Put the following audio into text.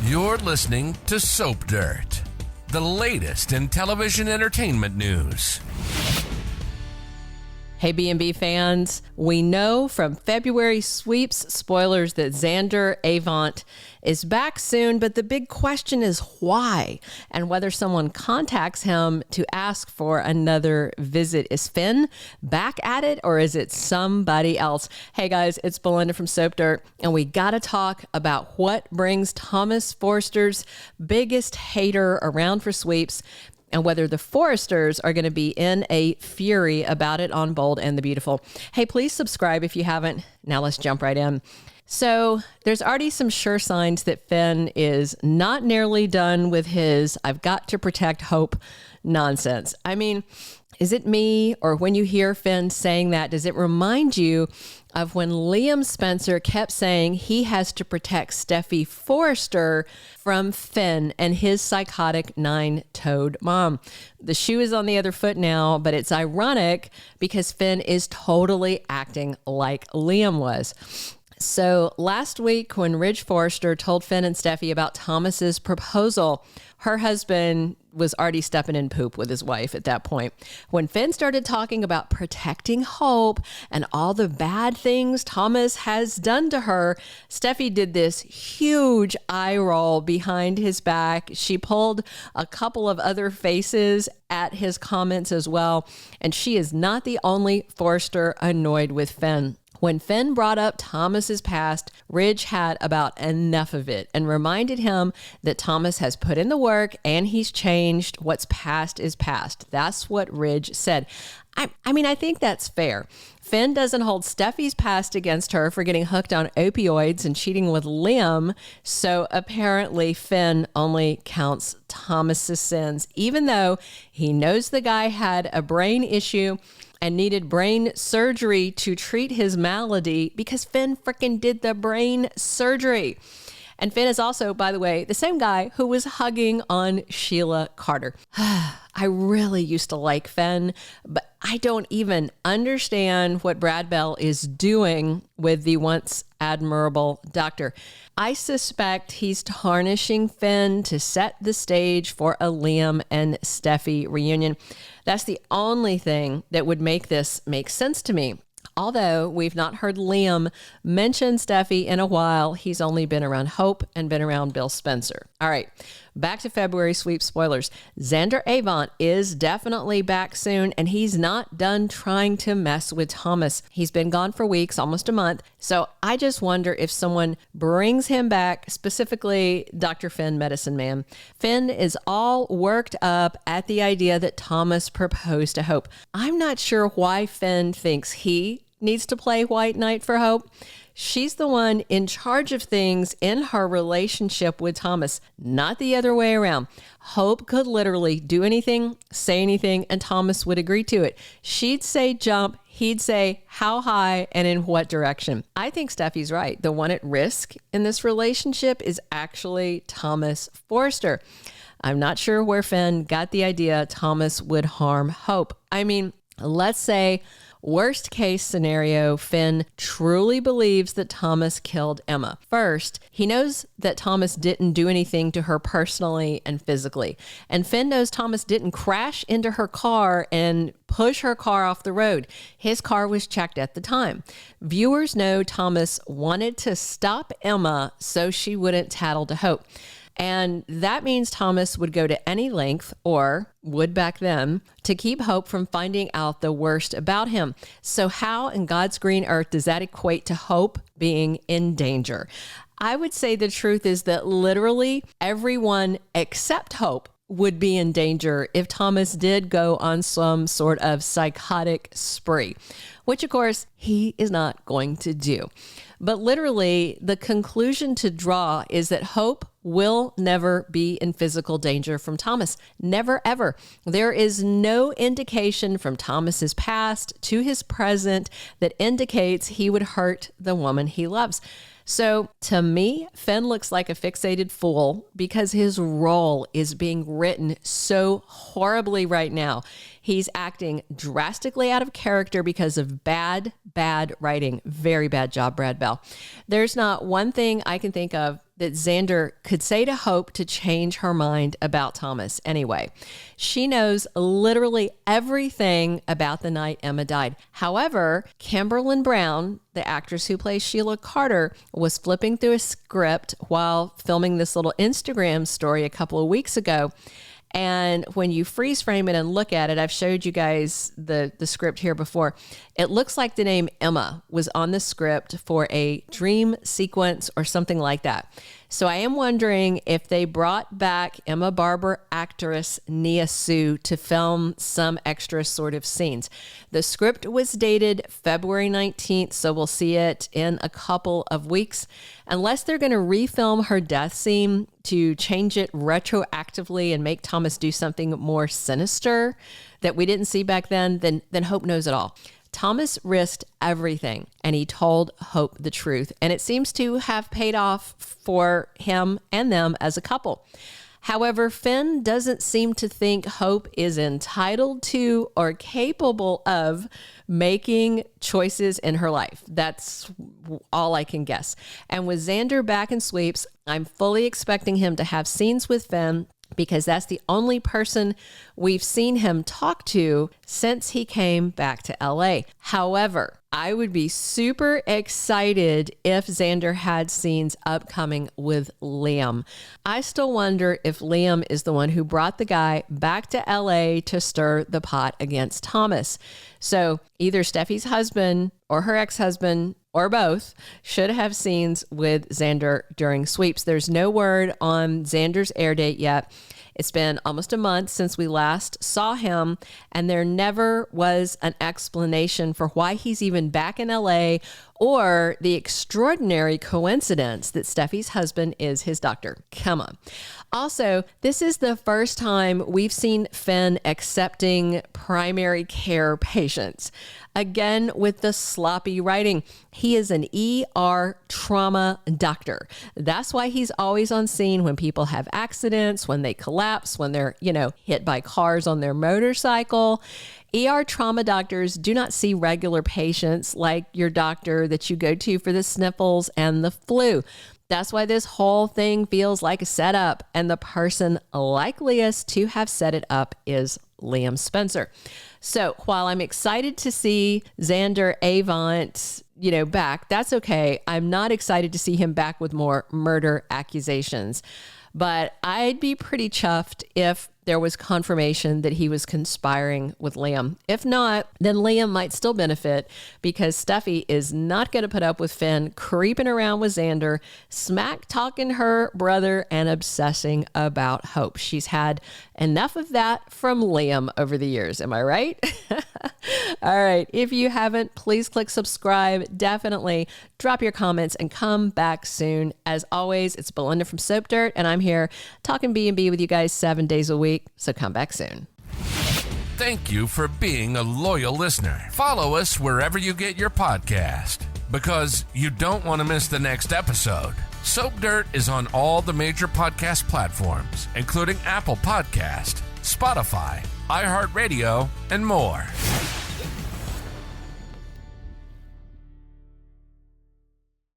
You're listening to Soap Dirt, the latest in television entertainment news. Hey, B&B fans, we know from February sweeps spoilers that Xander Avant is back soon, but the big question is why and whether someone contacts him to ask for another visit. Is Finn back at it or is it somebody else? Hey guys, it's Belinda from Soap Dirt, and we got to talk about what brings Thomas Forrester's biggest hater around for sweeps, and whether the Forresters are going to be in a fury about it on Bold and the Beautiful. Hey, please subscribe if you haven't. Now let's jump right in. So there's already some sure signs that Finn is not nearly done with his "I've got to protect Hope" nonsense. I mean, is it me, or when you hear Finn saying that, does it remind you of when Liam Spencer kept saying he has to protect Steffy Forrester from Finn and his psychotic 9-toed mom? The shoe is on the other foot now, but it's ironic because Finn is totally acting like Liam was. So last week when Ridge Forrester told Finn and Steffy about Thomas's proposal, her husband was already stepping in poop with his wife at that point. When Finn started talking about protecting Hope and all the bad things Thomas has done to her, Steffy did this huge eye roll behind his back. She pulled a couple of other faces at his comments as well. And she is not the only Forrester annoyed with Finn. When Finn brought up Thomas's past, Ridge had about enough of it and reminded him that Thomas has put in the work and he's changed. What's past is past. That's what Ridge said. I mean, I think that's fair. Finn doesn't hold Steffy's past against her for getting hooked on opioids and cheating with Liam. So apparently Finn only counts Thomas's sins, even though he knows the guy had a brain issue and needed brain surgery to treat his malady because Finn frickin' did the brain surgery. And Finn is also, by the way, the same guy who was hugging on Sheila Carter. I really used to like Finn, but I don't even understand what Brad Bell is doing with the once admirable doctor. I suspect he's tarnishing Finn to set the stage for a Liam and Steffy reunion. That's the only thing that would make this make sense to me. Although we've not heard Liam mention Steffy in a while, he's only been around Hope and been around Bill Spencer. All right, back to February sweep spoilers. Xander Avant is definitely back soon, and he's not done trying to mess with Thomas. He's been gone for weeks, almost a month, so I just wonder if someone brings him back, specifically Dr. Finn, Medicine Man. Finn is all worked up at the idea that Thomas proposed to Hope. I'm not sure why Finn thinks he needs to play White Knight for Hope. She's the one in charge of things in her relationship with Thomas, not the other way around. Hope could literally do anything, say anything, and Thomas would agree to it. She'd say jump, he'd say how high and in what direction. I think Steffi's right. The one at risk in this relationship is actually Thomas Forrester. I'm not sure where Finn got the idea Thomas would harm Hope. I mean, let's say worst case scenario, Finn truly believes that Thomas killed Emma. First, he knows that Thomas didn't do anything to her personally and physically. And Finn knows Thomas didn't crash into her car and push her car off the road. His car was checked at the time. Viewers know Thomas wanted to stop Emma so she wouldn't tattle to Hope. And that means Thomas would go to any length, or would back then, to keep Hope from finding out the worst about him. So how in God's green earth does that equate to Hope being in danger? I would say the truth is that literally everyone except Hope would be in danger if Thomas did go on some sort of psychotic spree, which of course he is not going to do. But literally the conclusion to draw is that Hope will never be in physical danger from Thomas. Never, ever. There is no indication from Thomas's past to his present that indicates he would hurt the woman he loves. So to me, Finn looks like a fixated fool because his role is being written so horribly right now. He's acting drastically out of character because of bad writing. Very bad job, Brad Bell. There's not one thing I can think of that Xander could say to Hope to change her mind about Thomas anyway. She knows literally everything about the night Emma died. However, Kimberlyn Brown, the actress who plays Sheila Carter, was flipping through a script while filming this little Instagram story a couple of weeks ago. And when you freeze frame it and look at it, I've showed you guys the script here before. It looks like the name Emma was on the script for a dream sequence or something like that. So I am wondering if they brought back Emma Barber actress Nia Sue to film some extra sort of scenes. The script was dated February 19th, so we'll see it in a couple of weeks. Unless they're going to refilm her death scene to change it retroactively and make Thomas do something more sinister that we didn't see back then Hope knows it all. Thomas risked everything, and he told Hope the truth, and it seems to have paid off for him and them as a couple. However, Finn doesn't seem to think Hope is entitled to or capable of making choices in her life. That's all I can guess. And with Xander back in sweeps, I'm fully expecting him to have scenes with Finn, because that's the only person we've seen him talk to since he came back to LA. However, I would be super excited if Xander had scenes upcoming with Liam. I still wonder if Liam is the one who brought the guy back to LA to stir the pot against Thomas. So either Steffy's husband or her ex-husband or both should have scenes with Xander during sweeps. There's no word on Xander's air date yet. It's been almost a month since we last saw him, and there never was an explanation for why he's even back in LA or the extraordinary coincidence that Steffy's husband is his doctor. Come on. Also, this is the first time we've seen Finn accepting primary care patients. Again, with the sloppy writing. He is an ER trauma doctor. That's why he's always on scene when people have accidents, when they collapse, when they're, hit by cars on their motorcycle. ER trauma doctors do not see regular patients like your doctor that you go to for the sniffles and the flu. That's why this whole thing feels like a setup, and the person likeliest to have set it up is Liam Spencer. So while I'm excited to see Xander Avant, back, that's okay. I'm not excited to see him back with more murder accusations, but I'd be pretty chuffed if there was confirmation that he was conspiring with Liam. If not, then Liam might still benefit, because Steffy is not going to put up with Finn creeping around with Xander, smack talking her brother, and obsessing about Hope. She's had enough of that from Liam over the years. Am I right? All right. If you haven't, please click subscribe. Definitely drop your comments and come back soon. As always, it's Belinda from Soap Dirt, and I'm here talking B&B with you guys 7 days a week. So come back soon. Thank you for being a loyal listener. Follow us wherever you get your podcast, because you don't want to miss the next episode. Soap Dirt is on all the major podcast platforms, including Apple Podcast, Spotify, iHeartRadio, and more.